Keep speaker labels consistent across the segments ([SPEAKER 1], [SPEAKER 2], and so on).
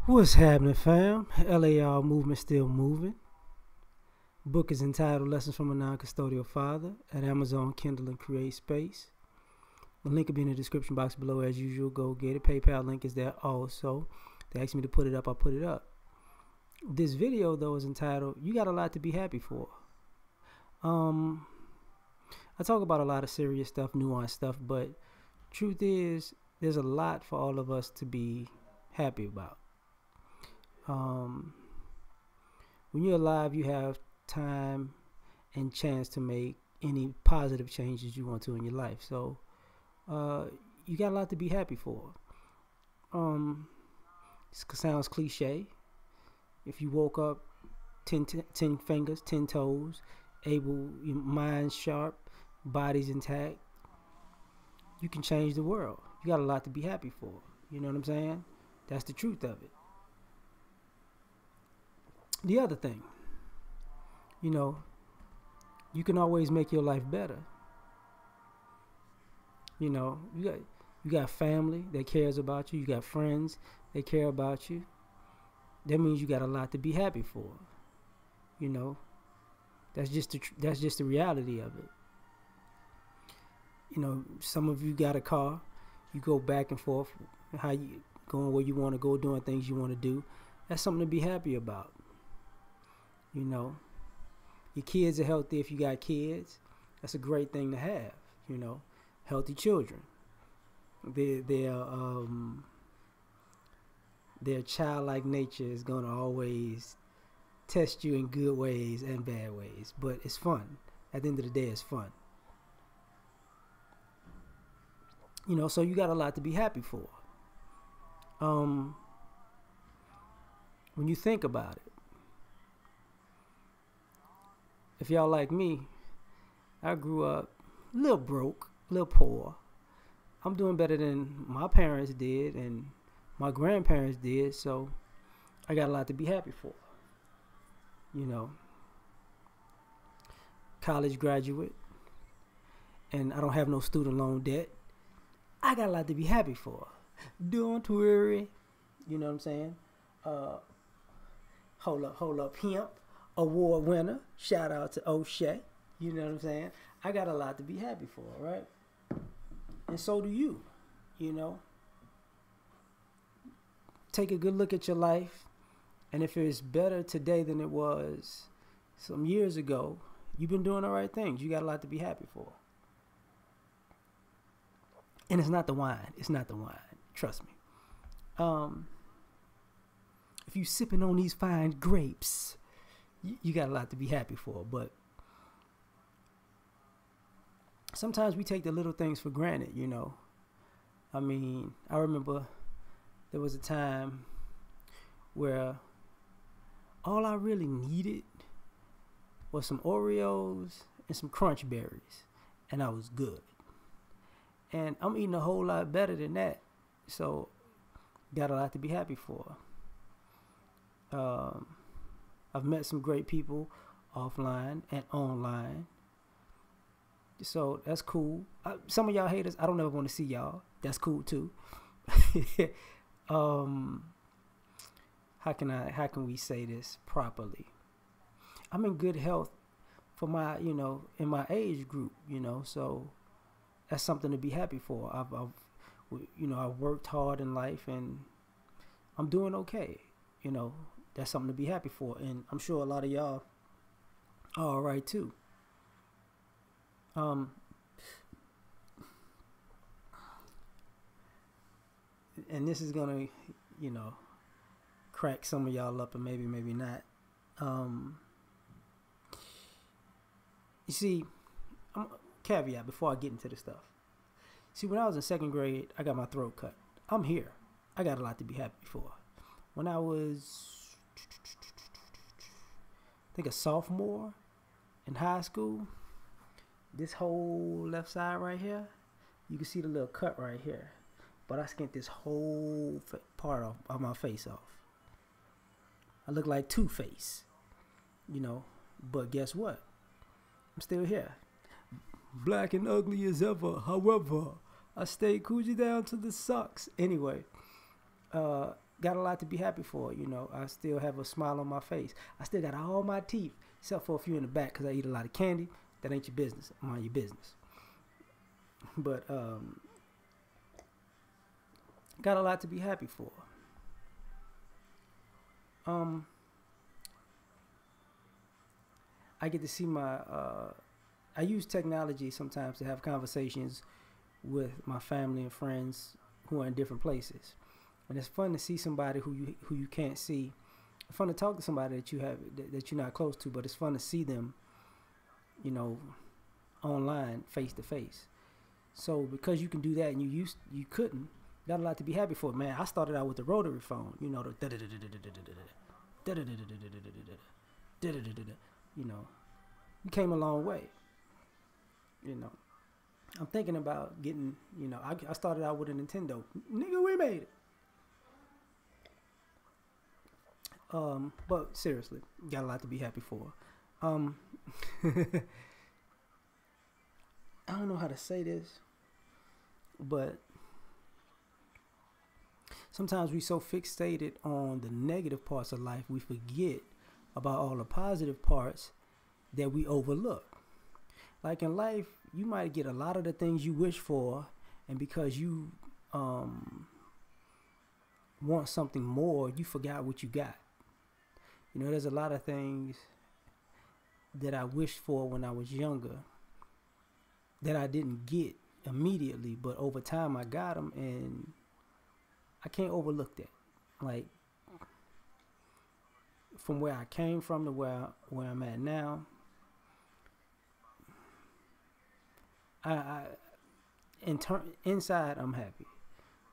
[SPEAKER 1] What's happening, fam? L.A.R. movement still moving. Book is entitled Lessons from a Non-Custodial Father at Amazon, Kindle, and Create Space. The link will be in the description box below as usual. Go get it. PayPal link is there also. They asked me to put it up, I put it up. This video, though, is entitled You Got a Lot to Be Happy For. I talk about a lot of serious stuff, nuanced stuff, but truth is, there's a lot for all of us to be happy about. When you're alive, you have time and chance to make any positive changes you want to in your life. So you got a lot to be happy for. It sounds cliche. If you woke up 10 fingers, 10 toes, able, your mind sharp, body's intact, you can change the world. You got a lot to be happy for. You know what I'm saying? That's the truth of it. The other thing, you can always make your life better. You got family that cares about you. You got friends that care about you. That means you got a lot to be happy for. That's just the reality of it. Some of you got a car. You go back and forth, how you going where you want to go, doing things you want to do. That's something to be happy about. Your kids are healthy if you got kids. That's a great thing to have. Healthy children. Their childlike nature is gonna always test you in good ways and bad ways, but it's fun. At the end of the day, it's fun. So you got a lot to be happy for. When you think about it, if y'all like me, I grew up a little broke, a little poor. I'm doing better than my parents did and my grandparents did, so I got a lot to be happy for. College graduate, and I don't have no student loan debt. I got a lot to be happy for. Don't worry. You know what I'm saying? Hold up, pimp. Award winner. Shout out to O'Shea. You know what I'm saying? I got a lot to be happy for, right? And so do you. Take a good look at your life. And if it's better today than it was some years ago, you've been doing the right things. You got a lot to be happy for. And it's not the wine. It's not the wine. Trust me. If you sipping on these fine grapes, you got a lot to be happy for. But sometimes we take the little things for granted, I remember there was a time where all I really needed was some Oreos and some Crunch Berries, and I was good. And I'm eating a whole lot better than that. So, got a lot to be happy for. I've met some great people offline and online. So, that's cool. Some of y'all haters, I don't ever want to see y'all. That's cool too. How can we say this properly? I'm in good health for my, in my age group, so that's something to be happy for. I've worked hard in life and I'm doing okay. That's something to be happy for. And I'm sure a lot of y'all are all right too. And this is gonna, crack some of y'all up and maybe not. You see, caveat before I get into the stuff. See, when I was in second grade, I got my throat cut. I'm here. I got a lot to be happy for. When I was, I think, a sophomore in high school, this whole left side right here, you can see the little cut right here. But I skinned this whole part of my face off. I look like Two-Face, But guess what? I'm still here. Black and ugly as ever. However, I stay Coogee down to the socks. Anyway, got a lot to be happy for. You know, I still have a smile on my face. I still got all my teeth, except for a few in the back because I eat a lot of candy. That ain't your business. Mind your business. But got a lot to be happy for. I get to see my. I use technology sometimes to have conversations with my family and friends who are in different places, and it's fun to see somebody who you can't see. It's fun to talk to somebody that you're not close to, but it's fun to see them, you know, online face to face. So because you can do that and you couldn't, got a lot to be happy for, man. I started out with the rotary phone, you know, you know, we came a long way, you know. I'm thinking about getting, you know, I started out with a Nintendo. Nigga, we made it. But seriously, got a lot to be happy for. I don't know how to say this, but sometimes we so fixated on the negative parts of life, we forget about all the positive parts that we overlook. Like in life, you might get a lot of the things you wish for, and because you want something more, you forgot what you got. You know, there's a lot of things that I wished for when I was younger that I didn't get immediately, but over time I got them, and I can't overlook that. Like, from where I came from to where I'm at now, inside I'm happy.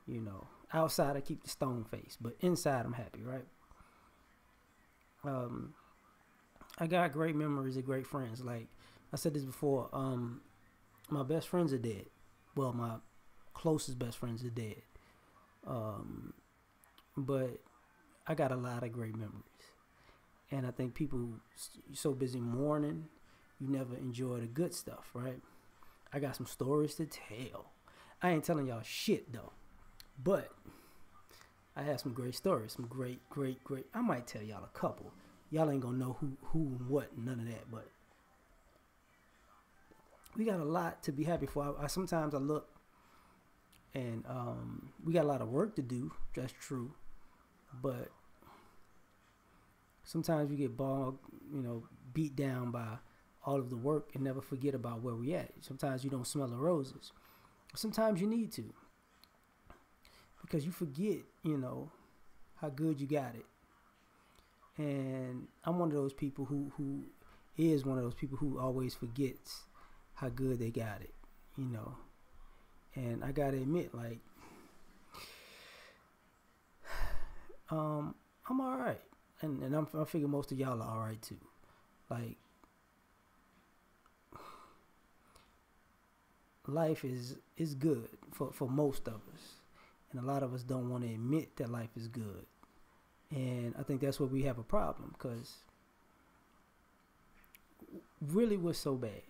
[SPEAKER 1] You know, outside I keep the stone face, but inside I'm happy, right? I got great memories of great friends. Like I said this before, my best friends are dead. Well, my closest best friends are dead. But I got a lot of great memories. And I think people so busy mourning, you never enjoy the good stuff, right? I got some stories to tell. I ain't telling y'all shit though, but I have some great stories, some great. I might tell y'all a couple. Y'all ain't gonna know who and what, none of that. But we got a lot to be happy for. Sometimes I look, and we got a lot of work to do. That's true, but sometimes we get bogged, you know, beat down by all of the work and never forget about where we at. Sometimes you don't smell the roses. Sometimes you need to, because you forget, you know, how good you got it. And I'm one of those people who is one of those people who always forgets how good they got it, you know. And I gotta admit, like, I'm all right, and I figure most of y'all are all right too. Like, life is good for most of us, and a lot of us don't want to admit that life is good. And I think that's where we have a problem, because really we're so bad.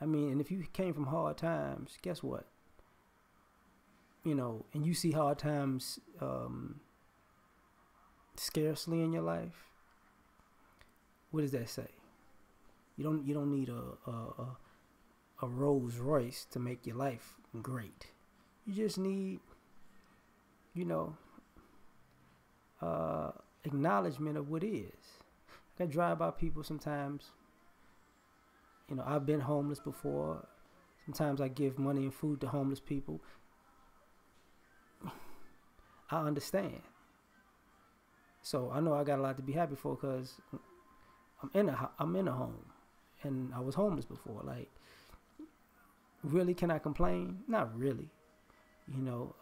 [SPEAKER 1] I mean, and if you came from hard times, guess what? You know, and you see hard times scarcely in your life. What does that say? You don't need a Rolls Royce to make your life great. You just need, you know, acknowledgement of what is. I drive by people sometimes. You know, I've been homeless before. Sometimes I give money and food to homeless people. I understand. So I know I got a lot to be happy for, because I'm in a home, and I was homeless before. Like, really, can I complain? Not really. You know,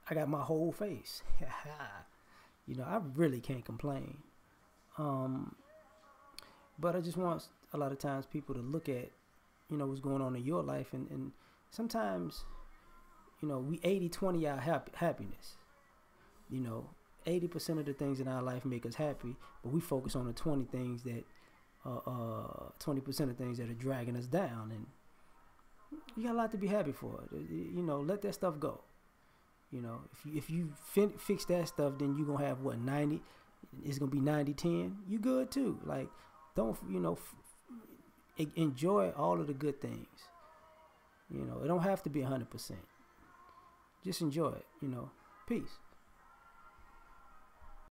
[SPEAKER 1] I got my whole face. You know, I really can't complain. But I just want a lot of times people to look at, you know, what's going on in your life. And sometimes, you know, we 80-20 our happiness. You know, 80% of the things in our life make us happy, but we focus on the 20 things that, 20% of things that are dragging us down. And, You got a lot to be happy for. You know, let that stuff go. You know, if you fix that stuff, then you're gonna have what 90. It's gonna be 90-10. You good too. Like, don't enjoy all of the good things. You know, it don't have to be 100%. Just enjoy it. You know, peace.